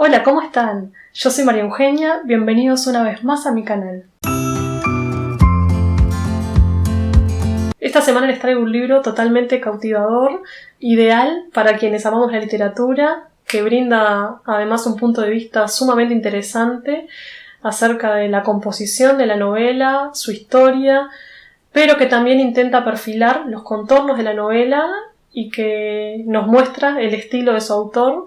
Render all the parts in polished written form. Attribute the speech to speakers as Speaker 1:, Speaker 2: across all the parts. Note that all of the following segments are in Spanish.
Speaker 1: Hola, ¿cómo están? Yo soy María Eugenia, bienvenidos una vez más a mi canal. Esta semana les traigo un libro totalmente cautivador, ideal para quienes amamos la literatura, que brinda además un punto de vista sumamente interesante acerca de la composición de la novela, su historia, pero que también intenta perfilar los contornos de la novela y que nos muestra el estilo de su autor,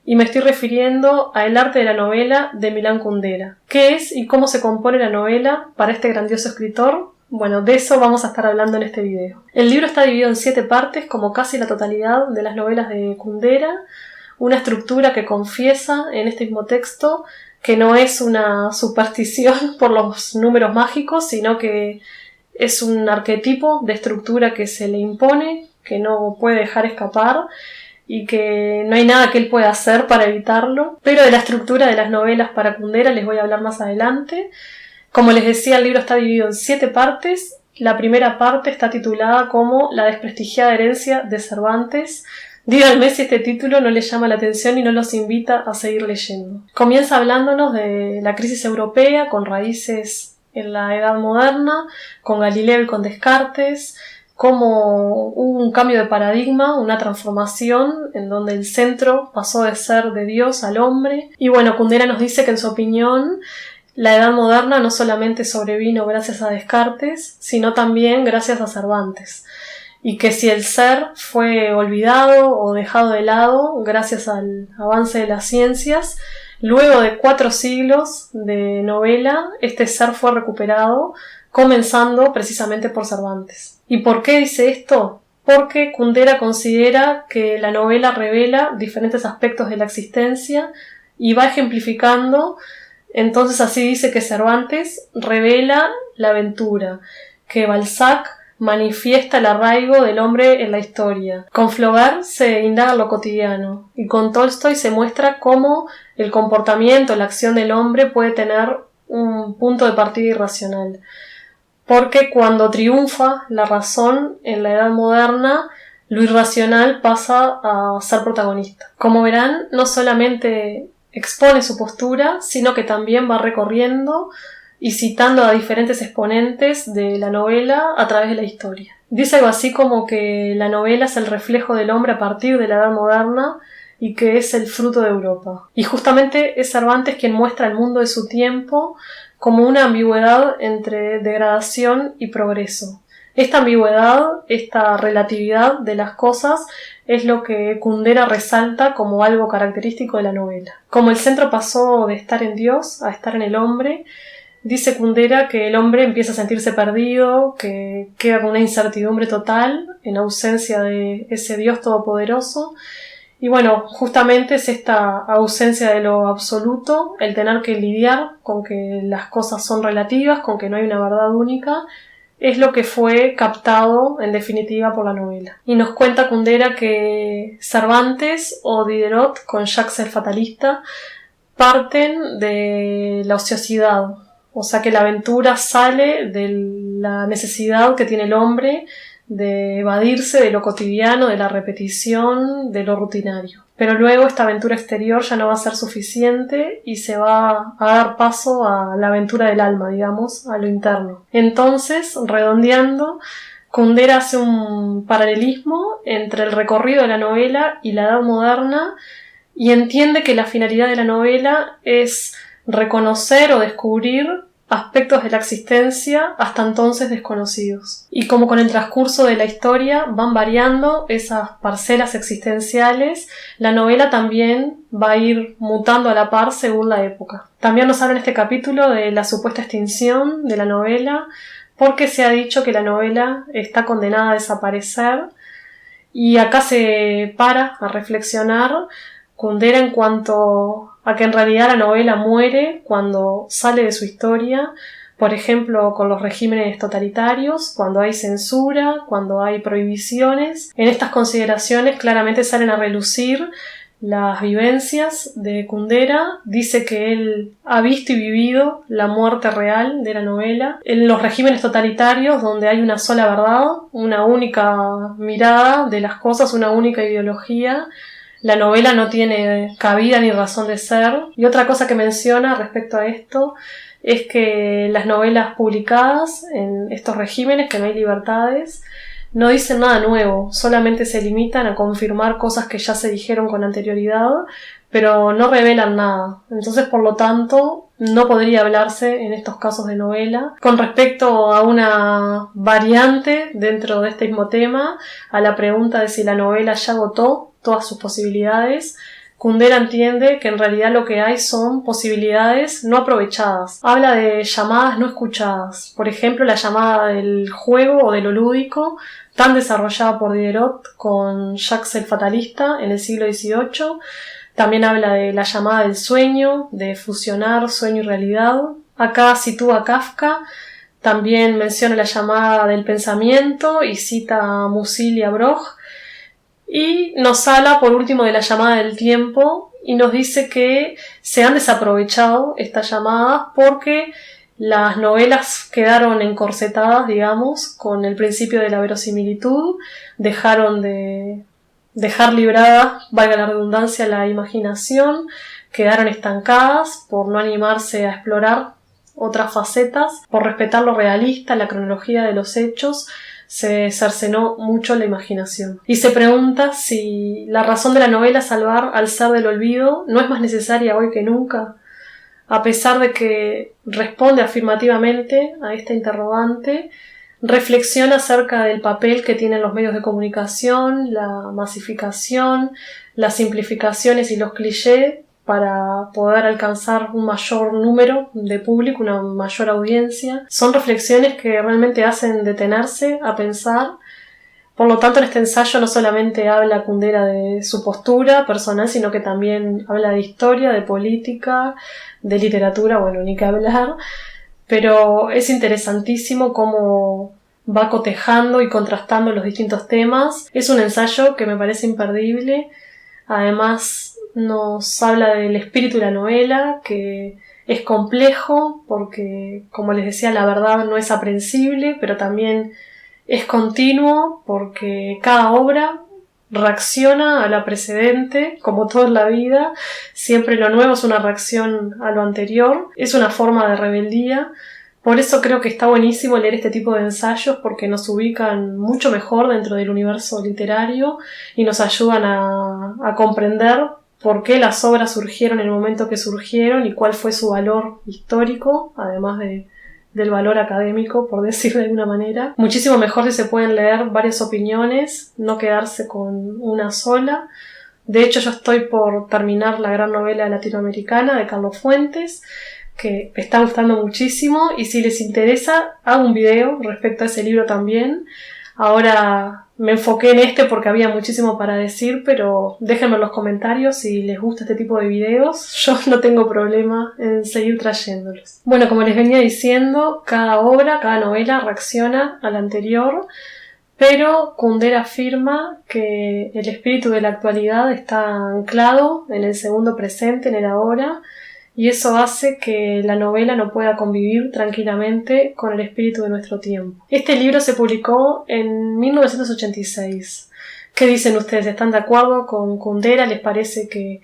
Speaker 1: y me estoy refiriendo a El arte de la novela de Milan Kundera. ¿Qué es y cómo se compone la novela para este grandioso escritor? Bueno, de eso vamos a estar hablando en este video. El libro está dividido en 7 partes, como casi la totalidad de las novelas de Kundera, una estructura que confiesa en este mismo texto que no es una superstición por los números mágicos, sino que es un arquetipo de estructura que se le impone, que no puede dejar escapar y que no hay nada que él pueda hacer para evitarlo. Pero de la estructura de las novelas para Kundera les voy a hablar más adelante. Como les decía, el libro está dividido en 7 partes. La primera parte está titulada como La desprestigiada herencia de Cervantes. Díganme si este título no les llama la atención y no los invita a seguir leyendo. Comienza hablándonos de la crisis europea con raíces en la Edad Moderna, con Galileo y con Descartes, cómo hubo un cambio de paradigma, una transformación en donde el centro pasó de ser de Dios al hombre. Y bueno, Kundera nos dice que en su opinión la Edad Moderna no solamente sobrevino gracias a Descartes, sino también gracias a Cervantes. Y que si el ser fue olvidado o dejado de lado gracias al avance de las ciencias, luego de 4 siglos de novela, este ser fue recuperado, comenzando precisamente por Cervantes. ¿Y por qué dice esto? Porque Kundera considera que la novela revela diferentes aspectos de la existencia y va ejemplificando. Entonces así dice que Cervantes revela la aventura, que Balzac manifiesta el arraigo del hombre en la historia. Con Flaubert se indaga lo cotidiano y con Tolstoy se muestra cómo el comportamiento, la acción del hombre puede tener un punto de partida irracional. Porque cuando triunfa la razón en la Edad Moderna, lo irracional pasa a ser protagonista. Como verán, no solamente expone su postura, sino que también va recorriendo y citando a diferentes exponentes de la novela a través de la historia. Dice algo así como que la novela es el reflejo del hombre a partir de la Edad Moderna y que es el fruto de Europa. Y justamente es Cervantes quien muestra el mundo de su tiempo como una ambigüedad entre degradación y progreso. Esta ambigüedad, esta relatividad de las cosas es lo que Kundera resalta como algo característico de la novela. Como el centro pasó de estar en Dios a estar en el hombre, dice Kundera que el hombre empieza a sentirse perdido, que queda con una incertidumbre total en ausencia de ese Dios todopoderoso. Y bueno, justamente es esta ausencia de lo absoluto, el tener que lidiar con que las cosas son relativas, con que no hay una verdad única, es lo que fue captado en definitiva por la novela. Y nos cuenta Kundera que Cervantes o Diderot con Jacques el Fatalista parten de la ociosidad, o sea que la aventura sale de la necesidad que tiene el hombre de evadirse de lo cotidiano, de la repetición, de lo rutinario. Pero luego esta aventura exterior ya no va a ser suficiente y se va a dar paso a la aventura del alma, digamos, a lo interno. Entonces, redondeando, Kundera hace un paralelismo entre el recorrido de la novela y la Edad Moderna y entiende que la finalidad de la novela es reconocer o descubrir aspectos de la existencia hasta entonces desconocidos. Y como con el transcurso de la historia van variando esas parcelas existenciales, la novela también va a ir mutando a la par según la época. También nos habla en este capítulo de la supuesta extinción de la novela, porque se ha dicho que la novela está condenada a desaparecer, y acá se para a reflexionar Kundera en cuanto a que en realidad la novela muere cuando sale de su historia, por ejemplo con los regímenes totalitarios, cuando hay censura, cuando hay prohibiciones. En estas consideraciones claramente salen a relucir las vivencias de Kundera. Dice que él ha visto y vivido la muerte real de la novela en los regímenes totalitarios donde hay una sola verdad, una única mirada de las cosas, una única ideología, la novela no tiene cabida ni razón de ser. Y otra cosa que menciona respecto a esto es que las novelas publicadas en estos regímenes, que no hay libertades, no dicen nada nuevo, solamente se limitan a confirmar cosas que ya se dijeron con anterioridad, pero no revelan nada. Entonces, por lo tanto, no podría hablarse en estos casos de novela. Con respecto a una variante dentro de este mismo tema, a la pregunta de si la novela ya agotó todas sus posibilidades, Kundera entiende que en realidad lo que hay son posibilidades no aprovechadas. Habla de llamadas no escuchadas. Por ejemplo, la llamada del juego o de lo lúdico, tan desarrollada por Diderot con Jacques el Fatalista en el siglo XVIII. También habla de la llamada del sueño, de fusionar sueño y realidad. Acá sitúa a Kafka. También menciona la llamada del pensamiento y cita a Musil y a Broch. Y nos habla por último de la llamada del tiempo y nos dice que se han desaprovechado estas llamadas porque las novelas quedaron encorsetadas, digamos, con el principio de la verosimilitud, dejaron de dejar librada, valga la redundancia, la imaginación, quedaron estancadas por no animarse a explorar otras facetas, por respetar lo realista, la cronología de los hechos, se cercenó mucho la imaginación. Y se pregunta si la razón de la novela salvar al ser del olvido no es más necesaria hoy que nunca. A pesar de que responde afirmativamente a esta interrogante, reflexiona acerca del papel que tienen los medios de comunicación, la masificación, las simplificaciones y los clichés para poder alcanzar un mayor número de público, una mayor audiencia. Son reflexiones que realmente hacen detenerse a pensar. Por lo tanto, en este ensayo no solamente habla Kundera de su postura personal, sino que también habla de historia, de política, de literatura, bueno, ni que hablar. Pero es interesantísimo cómo va cotejando y contrastando los distintos temas. Es un ensayo que me parece imperdible. Además, nos habla del espíritu de la novela, que es complejo porque, como les decía, la verdad no es aprehensible, pero también es continuo porque cada obra reacciona a la precedente, como todo en la vida. Siempre lo nuevo es una reacción a lo anterior, es una forma de rebeldía. Por eso creo que está buenísimo leer este tipo de ensayos porque nos ubican mucho mejor dentro del universo literario y nos ayudan a comprender por qué las obras surgieron en el momento que surgieron y cuál fue su valor histórico, además del valor académico, por decir de alguna manera. Muchísimo mejor si se pueden leer varias opiniones, no quedarse con una sola. De hecho, yo estoy por terminar la gran novela latinoamericana de Carlos Fuentes, que me está gustando muchísimo, y si les interesa, hago un video respecto a ese libro también. Ahora me enfoqué en este porque había muchísimo para decir, pero déjenme en los comentarios si les gusta este tipo de videos. Yo no tengo problema en seguir trayéndolos. Bueno, como les venía diciendo, cada obra, cada novela reacciona a la anterior, pero Kundera afirma que el espíritu de la actualidad está anclado en el segundo presente, en el ahora, y eso hace que la novela no pueda convivir tranquilamente con el espíritu de nuestro tiempo. Este libro se publicó en 1986. ¿Qué dicen ustedes? ¿Están de acuerdo con Kundera? ¿Les parece que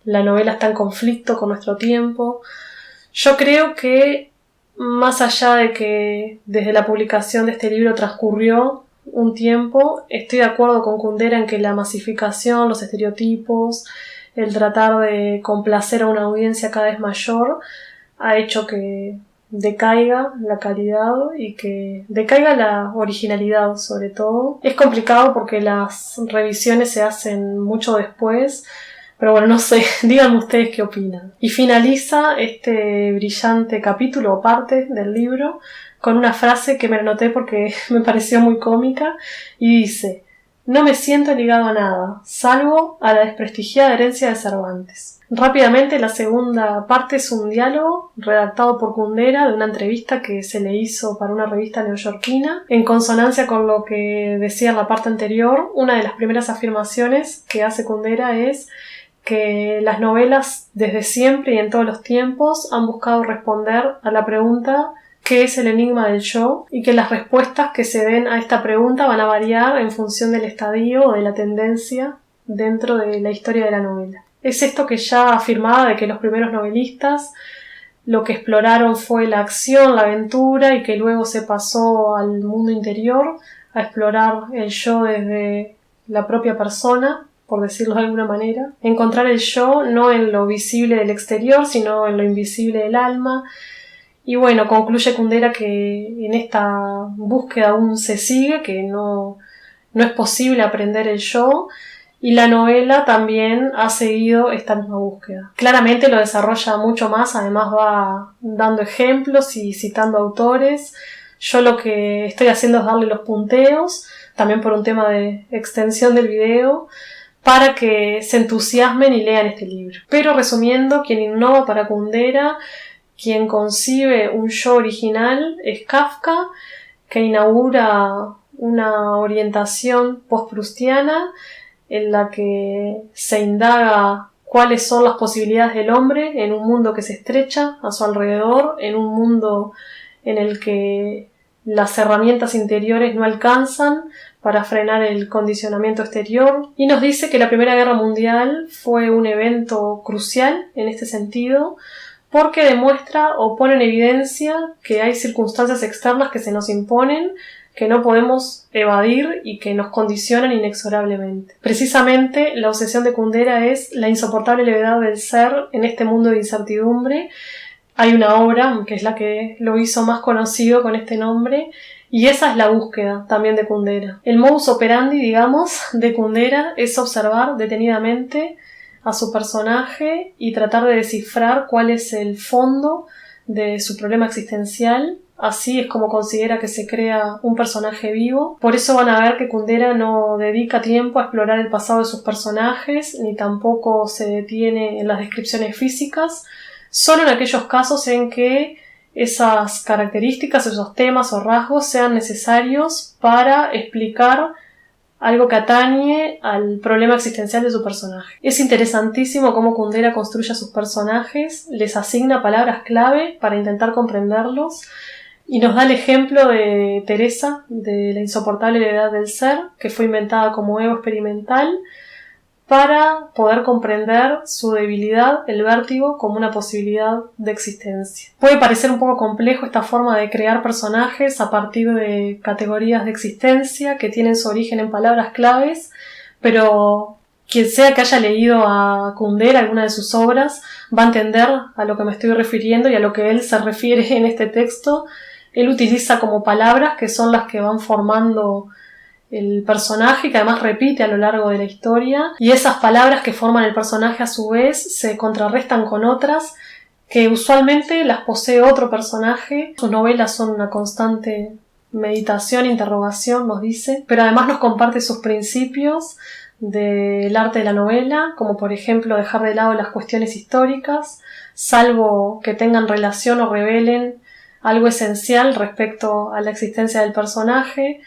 Speaker 1: la novela está en conflicto con nuestro tiempo? Yo creo que, más allá de que desde la publicación de este libro transcurrió un tiempo, estoy de acuerdo con Kundera en que la masificación, los estereotipos, el tratar de complacer a una audiencia cada vez mayor ha hecho que decaiga la calidad y que decaiga la originalidad, sobre todo. Es complicado porque las revisiones se hacen mucho después, pero bueno, no sé, díganme ustedes qué opinan. Y finaliza este brillante capítulo o parte del libro con una frase que me anoté porque me pareció muy cómica y dice: no me siento ligado a nada, salvo a la desprestigiada herencia de Cervantes. Rápidamente, la segunda parte es un diálogo redactado por Kundera de una entrevista que se le hizo para una revista neoyorquina. En consonancia con lo que decía en la parte anterior, una de las primeras afirmaciones que hace Kundera es que las novelas desde siempre y en todos los tiempos han buscado responder a la pregunta ¿qué es el enigma del yo? Y que las respuestas que se den a esta pregunta van a variar en función del estadio o de la tendencia dentro de la historia de la novela. Es esto que ya afirmaba de que los primeros novelistas lo que exploraron fue la acción, la aventura, y que luego se pasó al mundo interior a explorar el yo desde la propia persona, por decirlo de alguna manera. Encontrar el yo no en lo visible del exterior, sino en lo invisible del alma. Y bueno, concluye Kundera que en esta búsqueda aún se sigue, que no es posible aprender el yo, y la novela también ha seguido esta misma búsqueda. Claramente lo desarrolla mucho más, además va dando ejemplos y citando autores. Yo lo que estoy haciendo es darle los punteos, también por un tema de extensión del video, para que se entusiasmen y lean este libro. Pero resumiendo, quien innova para Kundera, quien concibe un yo original, es Kafka, que inaugura una orientación post-prustiana en la que se indaga cuáles son las posibilidades del hombre en un mundo que se estrecha a su alrededor, en un mundo en el que las herramientas interiores no alcanzan para frenar el condicionamiento exterior, y nos dice que la Primera Guerra Mundial fue un evento crucial en este sentido, porque demuestra o pone en evidencia que hay circunstancias externas que se nos imponen, que no podemos evadir y que nos condicionan inexorablemente. Precisamente la obsesión de Kundera es la insoportable levedad del ser en este mundo de incertidumbre. Hay una obra que es la que lo hizo más conocido con este nombre, y esa es la búsqueda también de Kundera. El modus operandi, digamos, de Kundera es observar detenidamente a su personaje y tratar de descifrar cuál es el fondo de su problema existencial. Así es como considera que se crea un personaje vivo. Por eso van a ver que Kundera no dedica tiempo a explorar el pasado de sus personajes, ni tampoco se detiene en las descripciones físicas, solo en aquellos casos en que esas características, esos temas o rasgos sean necesarios para explicar algo que atañe al problema existencial de su personaje. Es interesantísimo cómo Kundera construye a sus personajes, les asigna palabras clave para intentar comprenderlos, y nos da el ejemplo de Teresa, de la insoportable levedad del ser, que fue inventada como ego experimental para poder comprender su debilidad, el vértigo, como una posibilidad de existencia. Puede parecer un poco complejo esta forma de crear personajes a partir de categorías de existencia que tienen su origen en palabras claves, pero quien sea que haya leído a Kundera, alguna de sus obras, va a entender a lo que me estoy refiriendo y a lo que él se refiere en este texto. Él utiliza como palabras que son las que van formando el personaje, que además repite a lo largo de la historia, y esas palabras que forman el personaje a su vez se contrarrestan con otras que usualmente las posee otro personaje. Sus novelas son una constante meditación, interrogación, nos dice, pero además nos comparte sus principios del arte de la novela, como por ejemplo dejar de lado las cuestiones históricas, salvo que tengan relación o revelen algo esencial respecto a la existencia del personaje,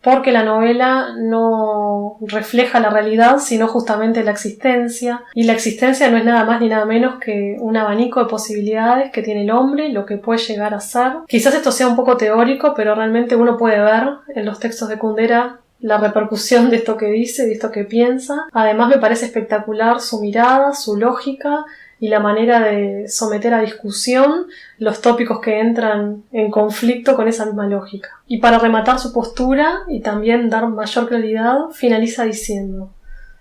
Speaker 1: porque la novela no refleja la realidad, sino justamente la existencia, y la existencia no es nada más ni nada menos que un abanico de posibilidades que tiene el hombre, lo que puede llegar a ser. Quizás esto sea un poco teórico, pero realmente uno puede ver en los textos de Kundera la repercusión de esto que dice, de esto que piensa. Además me parece espectacular su mirada, su lógica y la manera de someter a discusión los tópicos que entran en conflicto con esa misma lógica. Y para rematar su postura y también dar mayor claridad, finaliza diciendo: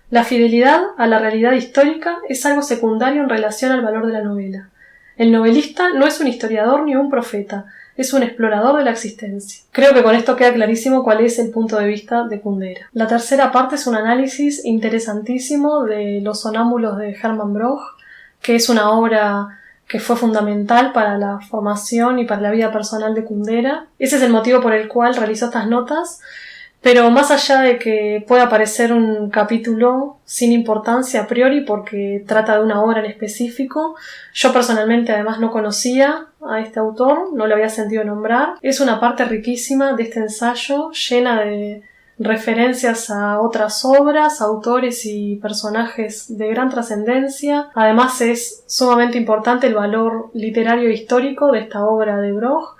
Speaker 1: la fidelidad a la realidad histórica es algo secundario en relación al valor de la novela. El novelista no es un historiador ni un profeta, es un explorador de la existencia. Creo que con esto queda clarísimo cuál es el punto de vista de Kundera. La tercera parte es un análisis interesantísimo de Los sonámbulos de Hermann Broch, que es una obra que fue fundamental para la formación y para la vida personal de Kundera. Ese es el motivo por el cual realizó estas notas, pero más allá de que pueda parecer un capítulo sin importancia a priori porque trata de una obra en específico, yo personalmente además no conocía a este autor, no lo había sentido nombrar. Es una parte riquísima de este ensayo, llena de referencias a otras obras, autores y personajes de gran trascendencia. Además es sumamente importante el valor literario e histórico de esta obra de Broch,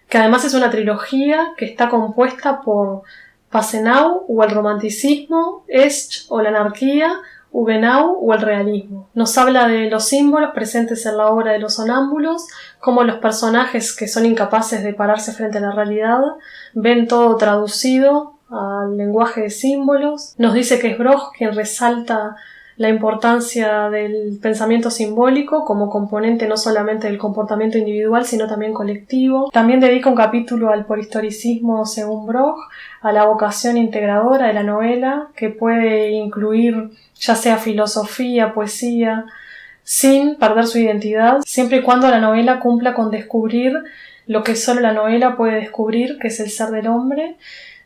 Speaker 1: que además es una trilogía que está compuesta por Pasenau o el romanticismo, Esch o la anarquía, Ubenau o el realismo. Nos habla de los símbolos presentes en la obra de los sonámbulos, cómo los personajes que son incapaces de pararse frente a la realidad ven todo traducido al lenguaje de símbolos. Nos dice que es Broch quien resalta la importancia del pensamiento simbólico como componente no solamente del comportamiento individual, sino también colectivo. También dedica un capítulo al polihistoricismo según Broch, a la vocación integradora de la novela, que puede incluir ya sea filosofía, poesía, sin perder su identidad, siempre y cuando la novela cumpla con descubrir lo que solo la novela puede descubrir, que es el ser del hombre.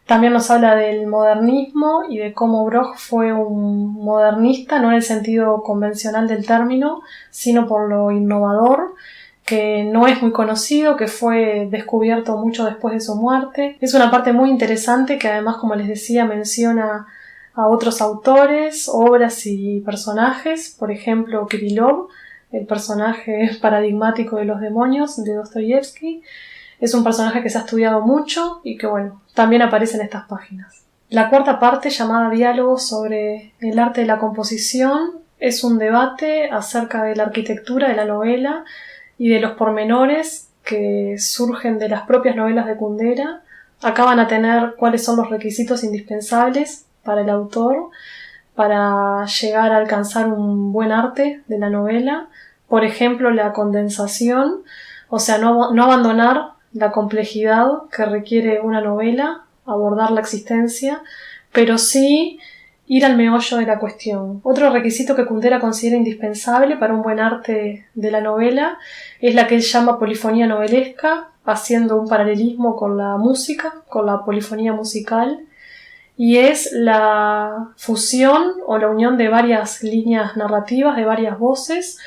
Speaker 1: También nos habla del modernismo y de cómo Broch fue un modernista, no en el sentido convencional del término, sino por lo innovador, que no es muy conocido, que fue descubierto mucho después de su muerte. Es una parte muy interesante que además, como les decía, menciona a otros autores, obras y personajes, por ejemplo Kirillov, el personaje paradigmático de los demonios de Dostoyevsky. Es un personaje que se ha estudiado mucho y que, bueno, también aparece en estas páginas. La cuarta parte, llamada Diálogos sobre el arte de la composición, es un debate acerca de la arquitectura de la novela y de los pormenores que surgen de las propias novelas de Kundera. Acá van a tener cuáles son los requisitos indispensables para el autor para llegar a alcanzar un buen arte de la novela. Por ejemplo, la condensación, o sea, no abandonar la complejidad que requiere una novela, abordar la existencia, pero sí ir al meollo de la cuestión. Otro requisito que Kundera considera indispensable para un buen arte de la novela es la que él llama polifonía novelesca, haciendo un paralelismo con la música, con la polifonía musical, y es la fusión o la unión de varias líneas narrativas, de varias voces,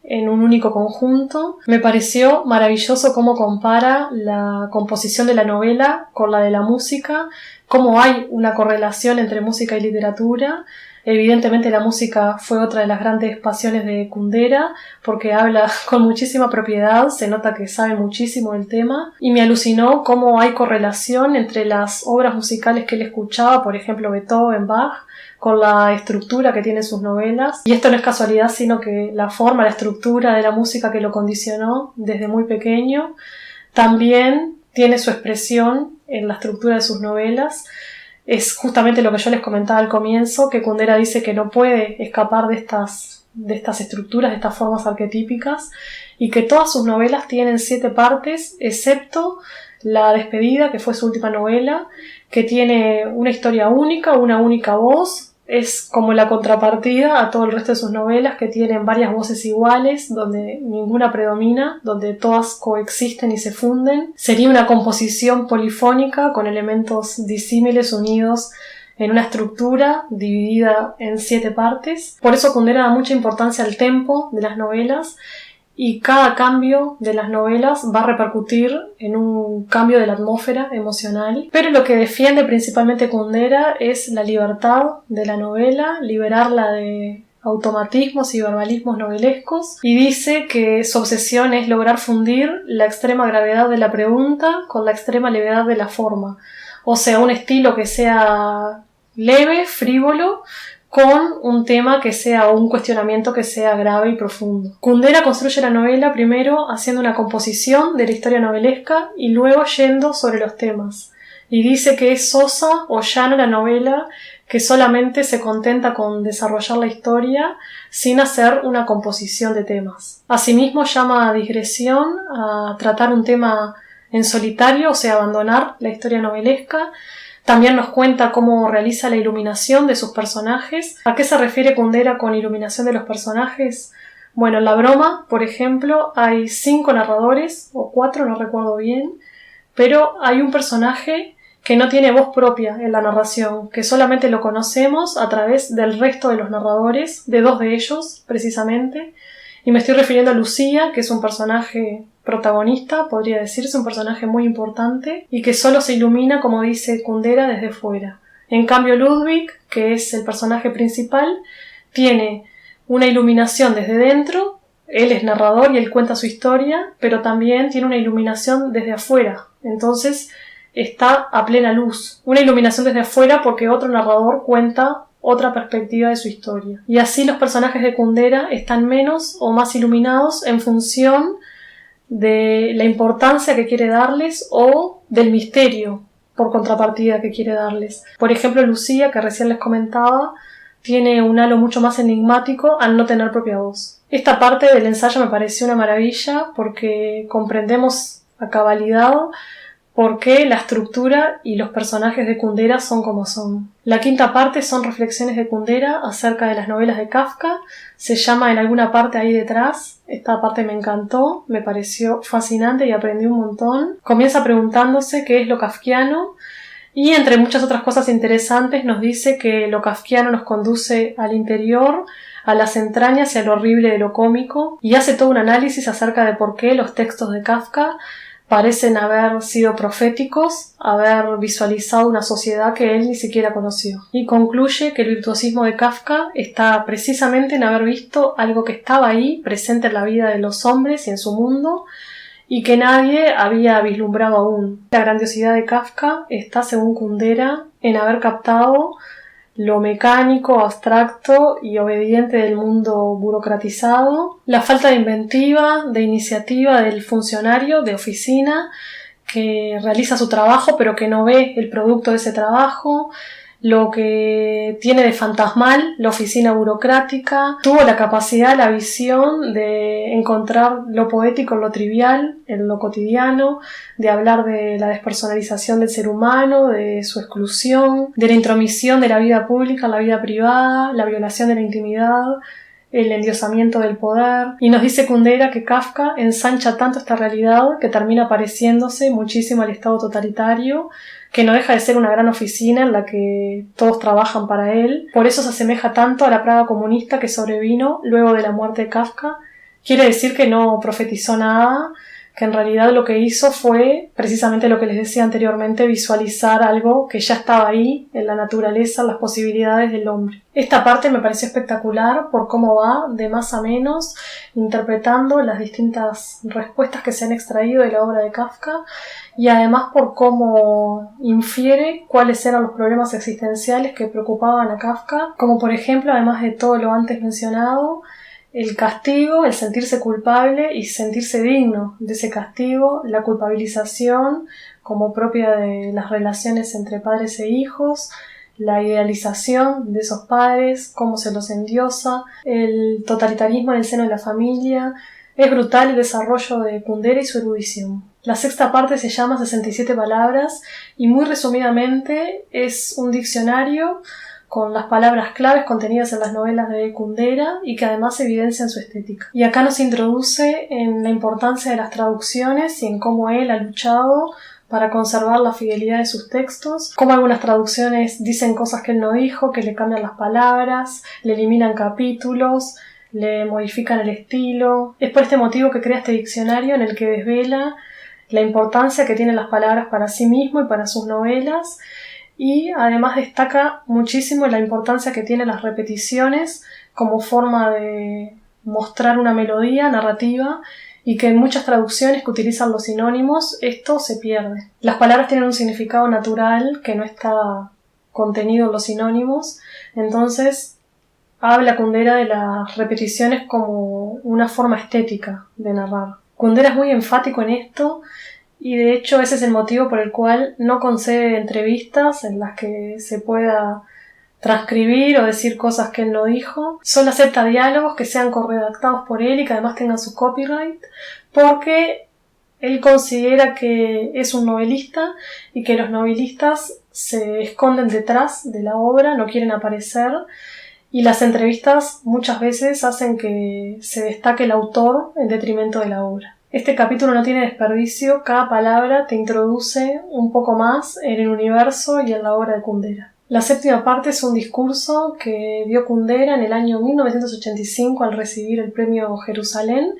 Speaker 1: en un único conjunto. Me pareció maravilloso cómo compara la composición de la novela con la de la música, cómo hay una correlación entre música y literatura. Evidentemente la música fue otra de las grandes pasiones de Kundera, porque habla con muchísima propiedad, se nota que sabe muchísimo del tema, y me alucinó cómo hay correlación entre las obras musicales que él escuchaba, por ejemplo Beethoven, Bach, con la estructura que tienen sus novelas. Y esto no es casualidad, sino que la forma, la estructura de la música que lo condicionó desde muy pequeño también tiene su expresión en la estructura de sus novelas. Es justamente lo que yo les comentaba al comienzo, que Kundera dice que no puede escapar de estas estructuras, de estas formas arquetípicas, y que todas sus novelas tienen 7 partes, excepto La despedida, que fue su última novela, que tiene una historia única, una única voz. Es como la contrapartida a todo el resto de sus novelas, que tienen varias voces iguales, donde ninguna predomina, donde todas coexisten y se funden. Sería una composición polifónica con elementos disímiles unidos en una estructura dividida en 7 partes. Por eso Kundera da mucha importancia al tempo de las novelas, y cada cambio de las novelas va a repercutir en un cambio de la atmósfera emocional. Pero lo que defiende principalmente Kundera es la libertad de la novela, liberarla de automatismos y verbalismos novelescos, y dice que su obsesión es lograr fundir la extrema gravedad de la pregunta con la extrema levedad de la forma. O sea, un estilo que sea leve, frívolo, con un tema que sea, o un cuestionamiento que sea grave y profundo. Kundera construye la novela primero haciendo una composición de la historia novelesca y luego yendo sobre los temas. Y dice que es sosa o llana la novela, que solamente se contenta con desarrollar la historia sin hacer una composición de temas. Asimismo llama a digresión, a tratar un tema en solitario, o sea, abandonar la historia novelesca. También nos cuenta cómo realiza la iluminación de sus personajes. ¿A qué se refiere Kundera con iluminación de los personajes? Bueno, en La broma, por ejemplo, hay 5 narradores, o 4, no recuerdo bien, pero hay un personaje que no tiene voz propia en la narración, que solamente lo conocemos a través del resto de los narradores, de 2 de ellos, precisamente. Y me estoy refiriendo a Lucía, que es un personaje protagonista, podría decirse, un personaje muy importante, y que solo se ilumina, como dice Kundera, desde fuera. En cambio, Ludwig, que es el personaje principal, tiene una iluminación desde dentro. Él es narrador y él cuenta su historia, pero también tiene una iluminación desde afuera. Entonces, está a plena luz, una iluminación desde afuera porque otro narrador cuenta otra perspectiva de su historia. Y así los personajes de Kundera están menos o más iluminados en función de la importancia que quiere darles o del misterio por contrapartida que quiere darles. Por ejemplo, Lucía, que recién les comentaba, tiene un halo mucho más enigmático al no tener propia voz. Esta parte del ensayo me pareció una maravilla porque comprendemos a cabalidad por qué la estructura y los personajes de Kundera son como son. La quinta parte son reflexiones de Kundera acerca de las novelas de Kafka. Se llama En alguna parte ahí detrás. Esta parte me encantó, me pareció fascinante y aprendí un montón. Comienza preguntándose qué es lo kafkiano y entre muchas otras cosas interesantes nos dice que lo kafkiano nos conduce al interior, a las entrañas y a lo horrible de lo cómico, y hace todo un análisis acerca de por qué los textos de Kafka parecen haber sido proféticos, haber visualizado una sociedad que él ni siquiera conoció. Y concluye que el virtuosismo de Kafka está precisamente en haber visto algo que estaba ahí, presente en la vida de los hombres y en su mundo, y que nadie había vislumbrado aún. La grandiosidad de Kafka está, según Kundera, en haber captado lo mecánico, abstracto y obediente del mundo burocratizado, la falta de inventiva, de iniciativa del funcionario de oficina que realiza su trabajo pero que no ve el producto de ese trabajo, lo que tiene de fantasmal la oficina burocrática. Tuvo la capacidad, la visión de encontrar lo poético en lo trivial, en lo cotidiano, de hablar de la despersonalización del ser humano, de su exclusión, de la intromisión de la vida pública en la vida privada, la violación de la intimidad, el endiosamiento del poder. Y nos dice Kundera que Kafka ensancha tanto esta realidad que termina pareciéndose muchísimo al Estado totalitario, que no deja de ser una gran oficina en la que todos trabajan para él. Por eso se asemeja tanto a la Praga comunista que sobrevino luego de la muerte de Kafka. Quiere decir que no profetizó nada, que en realidad lo que hizo fue precisamente lo que les decía anteriormente, visualizar algo que ya estaba ahí en la naturaleza, en las posibilidades del hombre. Esta parte me pareció espectacular por cómo va de más a menos, interpretando las distintas respuestas que se han extraído de la obra de Kafka y además por cómo infiere cuáles eran los problemas existenciales que preocupaban a Kafka, como por ejemplo, además de todo lo antes mencionado, el castigo, el sentirse culpable y sentirse digno de ese castigo, la culpabilización como propia de las relaciones entre padres e hijos, la idealización de esos padres, cómo se los endiosa, el totalitarismo en el seno de la familia. Es brutal el desarrollo de Kundera y su erudición. La sexta parte se llama 67 palabras y muy resumidamente es un diccionario con las palabras claves contenidas en las novelas de Kundera y que además evidencian su estética. Y acá nos introduce en la importancia de las traducciones y en cómo él ha luchado para conservar la fidelidad de sus textos, cómo algunas traducciones dicen cosas que él no dijo, que le cambian las palabras, le eliminan capítulos, le modifican el estilo. Es por este motivo que crea este diccionario en el que desvela la importancia que tienen las palabras para sí mismo y para sus novelas, y además destaca muchísimo la importancia que tienen las repeticiones como forma de mostrar una melodía narrativa y que en muchas traducciones que utilizan los sinónimos esto se pierde. Las palabras tienen un significado natural que no está contenido en los sinónimos, entonces habla Kundera de las repeticiones como una forma estética de narrar. Kundera es muy enfático en esto y de hecho ese es el motivo por el cual no concede entrevistas en las que se pueda transcribir o decir cosas que él no dijo. Solo acepta diálogos que sean corredactados por él y que además tengan su copyright, porque él considera que es un novelista y que los novelistas se esconden detrás de la obra, no quieren aparecer, y las entrevistas muchas veces hacen que se destaque el autor en detrimento de la obra. Este capítulo no tiene desperdicio, cada palabra te introduce un poco más en el universo y en la obra de Kundera. La séptima parte es un discurso que dio Kundera en el año 1985 al recibir el premio Jerusalén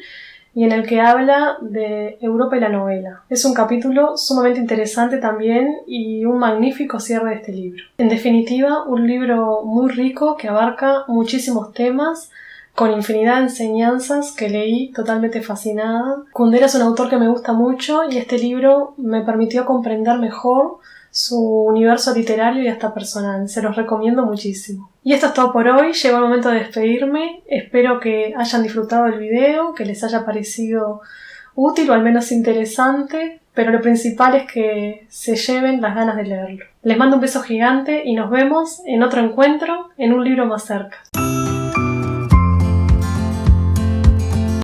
Speaker 1: y en el que habla de Europa y la novela. Es un capítulo sumamente interesante también y un magnífico cierre de este libro. En definitiva, un libro muy rico que abarca muchísimos temas, con infinidad de enseñanzas que leí totalmente fascinada. Kundera es un autor que me gusta mucho y este libro me permitió comprender mejor su universo literario y hasta personal. Se los recomiendo muchísimo. Y esto es todo por hoy. Llegó el momento de despedirme. Espero que hayan disfrutado del video, que les haya parecido útil o al menos interesante, pero lo principal es que se lleven las ganas de leerlo. Les mando un beso gigante y nos vemos en otro encuentro en un libro más cerca.